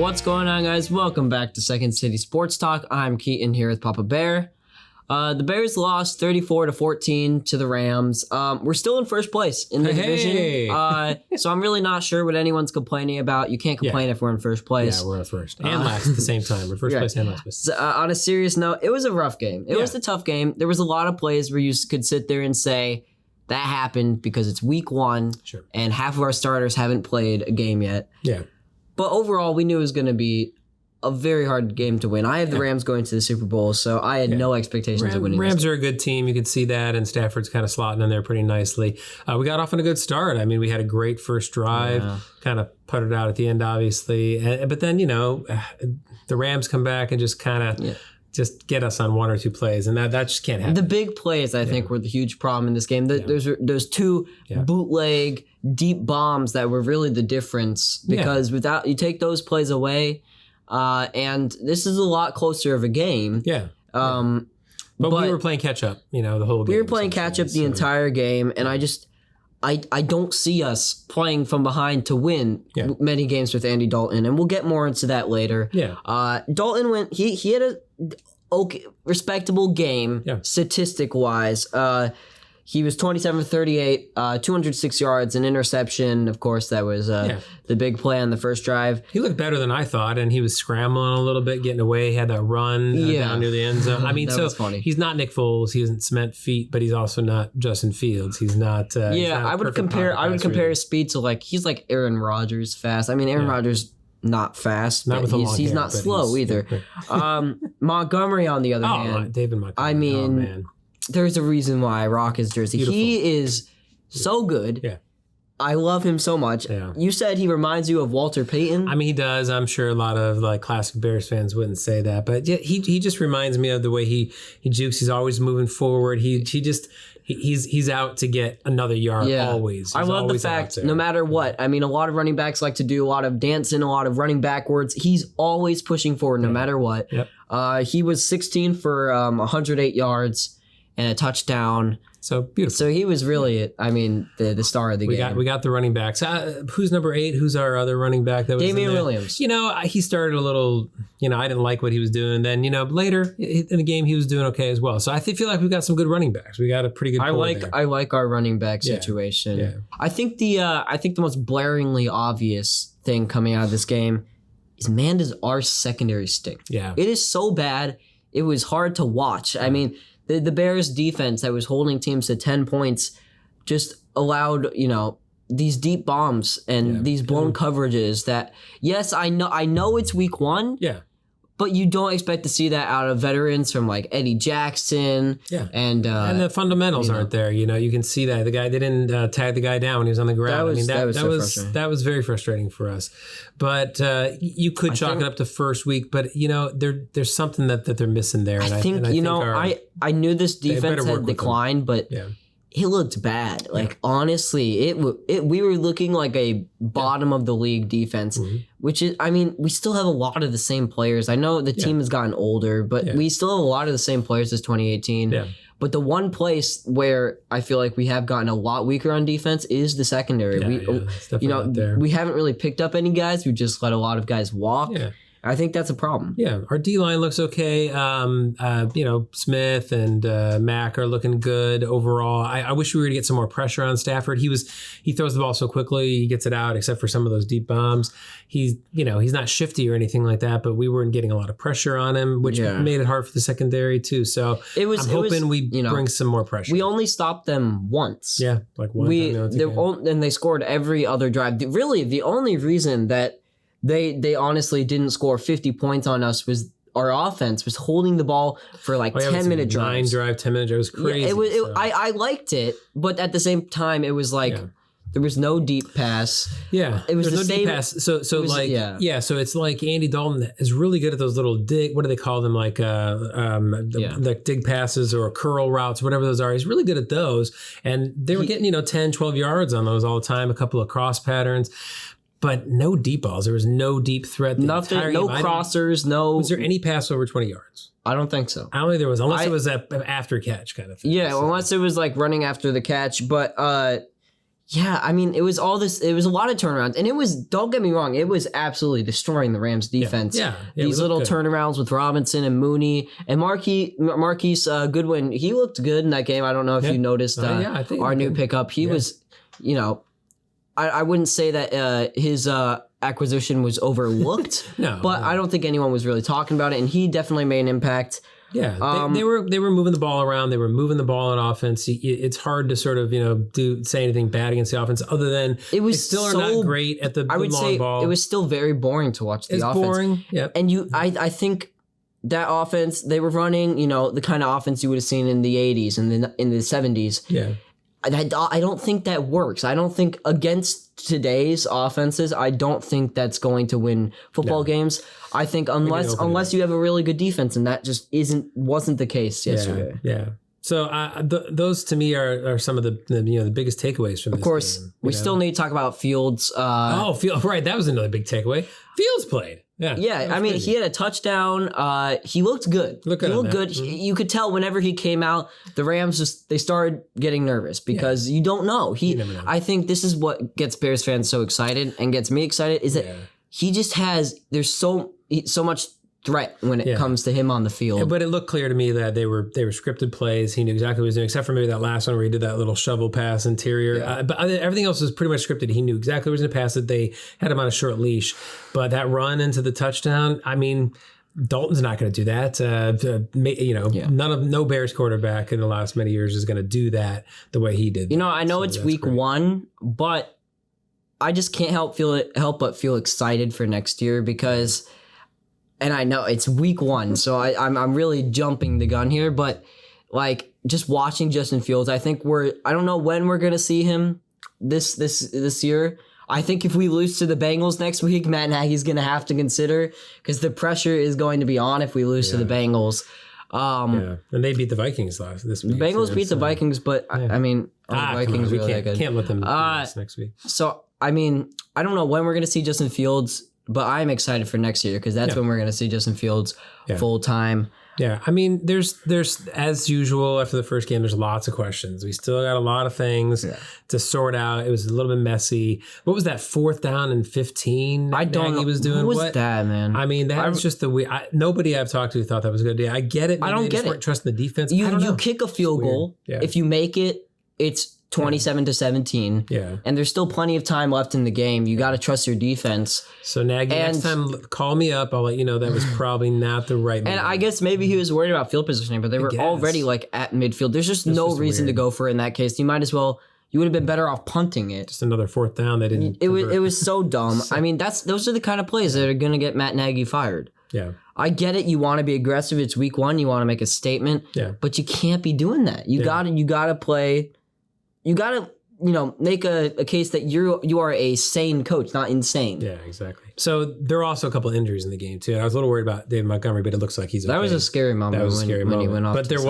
What's going on, guys? Welcome back to Second City Sports Talk. I'm Keaton here with Papa Bear. The Bears lost 34-14 to the Rams. We're still in first place in the division. So I'm really not sure what anyone's complaining about. You can't complain if we're in first place. Yeah, we're in first. And last at the same time. We're first place and last place. So, on a serious note, it was a rough game. It was a tough game. There was a lot of plays where you could sit there and say, that happened because it's week one, and half of our starters haven't played a game yet. Yeah. But overall, we knew it was going to be a very hard game to win. I had the Rams going to the Super Bowl, so I had no expectations of winning. Rams are a good team. You could see that, and Stafford's kind of slotting in there pretty nicely. We got off on a good start. I mean, we had a great first drive, kind of put it out at the end, obviously. But then, the Rams come back and just kind of just get us on one or two plays, and that just can't happen. The big plays, I think, were the huge problem in this game. There's two bootleg deep bombs that were really the difference, because without you take those plays away, and this is a lot closer of a game. But we were playing catch up, the whole game. We were playing catch up the entire game, and I don't see us playing from behind to win many games with Andy Dalton, and we'll get more into that later. Dalton went. He had a respectable game statistic wise. He was 27-38, 206 yards, an interception. Of course, that was the big play on the first drive. He looked better than I thought, and he was scrambling a little bit, getting away. He had that run down near the end zone. I mean, that was funny. He's not Nick Foles. He isn't cement feet, but he's also not Justin Fields. He's not. I would compare his speed to he's like Aaron Rodgers fast. I mean, Aaron Rodgers. Not fast, but he's not slow either. Montgomery, on the other hand, David Montgomery. I mean, there's a reason why I rock his jersey. Beautiful. He is so good. Yeah. I love him so much. Yeah. You said he reminds you of Walter Payton. I mean, he does. I'm sure a lot of classic Bears fans wouldn't say that, but yeah, he just reminds me of the way he jukes. He's always moving forward. He's out to get another yard always. I love the fact, no matter what. I mean, a lot of running backs like to do a lot of dancing, a lot of running backwards. He's always pushing forward no matter what. Yep. He was 16 for 108 yards and a touchdown. So beautiful. So he was really, the star of the game. We got the running backs. Who's number 8? Who's our other running back? That was Damian Williams. He started a little, I didn't like what he was doing. Then, later in the game, he was doing okay as well. So I feel like we've got some good running backs. We got a pretty good I like our running back situation. Yeah. I think the most blaringly obvious thing coming out of this game is, man, does our secondary stink. Yeah. It is so bad. It was hard to watch. I mean, the Bears defense that was holding teams to 10 points just allowed, these deep bombs and these blown coverages that, yes, I know it's week one. Yeah. But you don't expect to see that out of veterans from Eddie Jackson. Yeah. And the fundamentals aren't there. You can see that. They didn't tag the guy down when he was on the ground. That was very frustrating for us. But you could chalk it up to first week, but there's something that they're missing there. I knew this defense had declined, but it looked bad. Honestly, we were looking like a bottom of the league defense, which is, we still have a lot of the same players. I know the team has gotten older, but we still have a lot of the same players as 2018. Yeah. But the one place where I feel like we have gotten a lot weaker on defense is the secondary. We haven't really picked up any guys. We just let a lot of guys walk. Yeah. I think that's a problem. Yeah, our D-line looks okay. Smith and Mack are looking good overall. I wish we were to get some more pressure on Stafford. He throws the ball so quickly, he gets it out, except for some of those deep bombs. He's not shifty or anything like that, but we weren't getting a lot of pressure on him, which made it hard for the secondary too. So I'm hoping we bring some more pressure. We only stopped them once. Yeah, one time. And they scored every other drive. Really, the only reason that they honestly didn't score 50 points on us was our offense was holding the ball for 10-minute drives. 10-minute drive. It was crazy. I liked it, but at the same time, it was there was no deep pass. Yeah, it was no deep pass. So it's like Andy Dalton is really good at those little dig. What do they call them? The dig passes or curl routes, whatever those are. He's really good at those, and they were getting 10, 12 yards on those all the time. A couple of cross patterns. But no deep balls. There was no deep threat. Nothing. No crossers. No. Was there any pass over 20 yards? I don't think so. I don't think there was, unless it was an after catch kind of thing. Yeah, unless it was running after the catch. But Yeah, I mean, it was all this. It was a lot of turnarounds, and it was. Don't get me wrong, it was absolutely destroying the Rams' defense. Yeah, these little turnarounds with Robinson and Mooney and Marquise Goodwin. He looked good in that game. I don't know if you noticed I think our new pickup. He was, I wouldn't say that his acquisition was overlooked, but I don't think anyone was really talking about it, and he definitely made an impact. Yeah, they were moving the ball around. They were moving the ball on offense. It's hard to sort of say anything bad against the offense, other than they still are not great at the long ball. It was still very boring to watch the offense. It's boring. Yeah, and I think that offense they were running, the kind of offense you would have seen in the 80s and in the 70s. Yeah. I don't think that works. I don't think against today's offenses, I don't think that's going to win football games. I think unless you have a really good defense, and that just wasn't the case yesterday. Yeah. So those to me are some of the biggest takeaways from this game. Of course, we still need to talk about Fields. Fields, right? That was another big takeaway. Fields played. Yeah. I mean, he had a touchdown. He looked good. He looked good. You could tell whenever he came out, the Rams they started getting nervous because you don't know. You never know. I think this is what gets Bears fans so excited and gets me excited is that he just there's so much threat when it comes to him on the field. But it looked clear to me that they were scripted plays. He knew exactly what he was doing, except for maybe that last one where he did that little shovel pass interior. Yeah. But everything else was pretty much scripted. He knew exactly where he was going to pass it. They had him on a short leash. But that run into the touchdown, I mean, Dalton's not going to do that. No Bears quarterback in the last many years is going to do that the way he did. I know it's week 1, but I just can't help but feel excited for next year because. And I know it's week 1, so I'm really jumping the gun here, but just watching Justin Fields, I think I don't know when we're gonna see him this year. I think if we lose to the Bengals next week, Matt Nagy's gonna have to consider because the pressure is going to be on if we lose to the Bengals. And they beat the Vikings this week. The Bengals beat the Vikings, but I mean, the Vikings really good. Can't let them next week. So I mean, I don't know when we're gonna see Justin Fields. But I'm excited for next year because that's when we're going to see Justin Fields full time. Yeah, I mean, there's as usual after the first game, there's lots of questions. We still got a lot of things to sort out. It was a little bit messy. What was that 4th down and 15? I don't know. He was doing what was that, man? I mean, that was just the way. Nobody I've talked to thought that was a good idea. I get it. I don't get it. Weren't trusting the defense. You kick a field goal. If you make it, it's 27-17. Yeah. And there's still plenty of time left in the game. You got to trust your defense. So Nagy, next time call me up. I'll let you know that was probably not the right move. And I guess maybe he was worried about field positioning, but they were already at midfield. There's just no reason to go for it in that case. You would have been better off punting it. Just another 4th down. They didn't. It was so dumb. I mean, those are the kind of plays that are going to get Matt Nagy fired. Yeah. I get it. You want to be aggressive. It's week 1. You want to make a statement. Yeah. But you can't be doing that. You gotta play. You gotta make a case that you are a sane coach, not insane. Yeah, exactly. So there are also a couple of injuries in the game too. I was a little worried about David Montgomery, but it looks like he's okay. That was a scary moment. When he went off. But there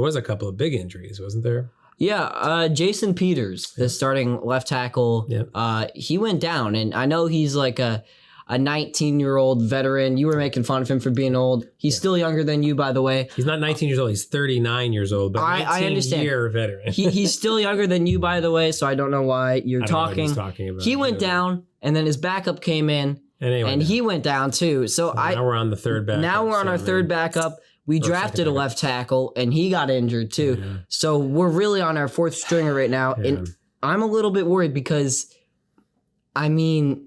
was a couple of big injuries, wasn't there? Yeah, Jason Peters, the starting left tackle, he went down, and I know he's like a 19-year-old veteran. You were making fun of him for being old. He's still younger than you, by the way. He's not 19 years old. He's 39 years old, but I understand. 19-year veteran. He's still younger than you, by the way, so I don't know why you're talking. About, he went down, and then his backup came in, and he went down too. So now we're on the third backup. Now we're on our third backup. We drafted a left tackle, and he got injured too. Yeah. So we're really on our 4th stringer right now, and I'm a little bit worried because, I mean...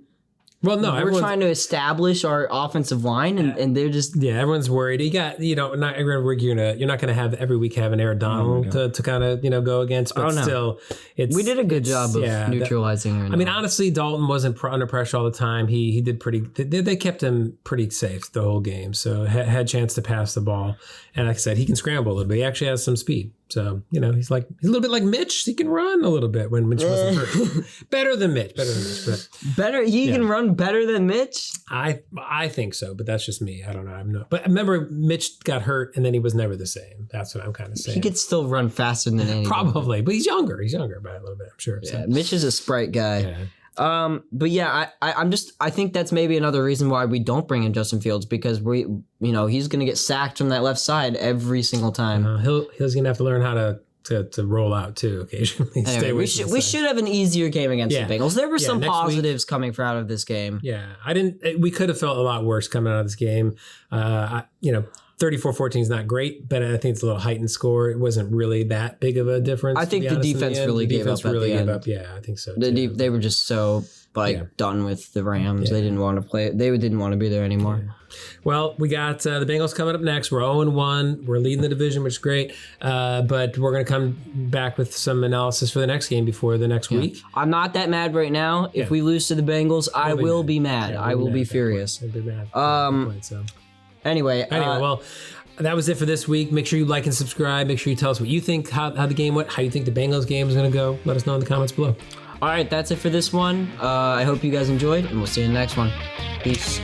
Well, no, we're trying to establish our offensive line, and they're just everyone's worried. You got not every week you're not going to have every week have an Aaron Donald to kind of go against, but still, we did a good job of neutralizing her. I mean, honestly, Dalton wasn't under pressure all the time. He did pretty. They kept him pretty safe the whole game, so had chance to pass the ball. And like I said, he can scramble a little bit. He actually has some speed. So, he's a little bit like Mitch. He can run a little bit when Mitch wasn't hurt. Better than Mitch. But he can run better than Mitch? I think so, but that's just me. I don't know. But remember, Mitch got hurt, and then he was never the same. That's what I'm kind of saying. He could still run faster than anybody. Probably, but he's younger. He's younger by a little bit, I'm sure. Yeah, so. Mitch is a sprite guy. Yeah. But yeah, I think that's maybe another reason why we don't bring in Justin Fields because he's going to get sacked from that left side every single time. He's going to have to learn how to to roll out too occasionally. Anyway, we should have an easier game against the Bengals. There were some positives coming out of this game. Yeah, we could have felt a lot worse coming out of this game. 34-14 is not great, but I think it's a little heightened score. It wasn't really that big of a difference. I think the defense really gave up at the end. Yeah, I think so. They were just so done with the Rams. Yeah. They didn't want to play. They didn't want to be there anymore. Yeah. Well, we got the Bengals coming up next. We're 0-1. We're leading the division, which is great. But we're going to come back with some analysis for the next game before the next week. I'm not that mad right now. If we lose to the Bengals, I will be mad. I will be furious. I'll be mad. Anyway, well, that was it for this week. Make sure you like and subscribe. Make sure you tell us what you think, how the game went, how you think the Bengals game is going to go. Let us know in the comments below. All right, that's it for this one. I hope you guys enjoyed, and we'll see you in the next one. Peace.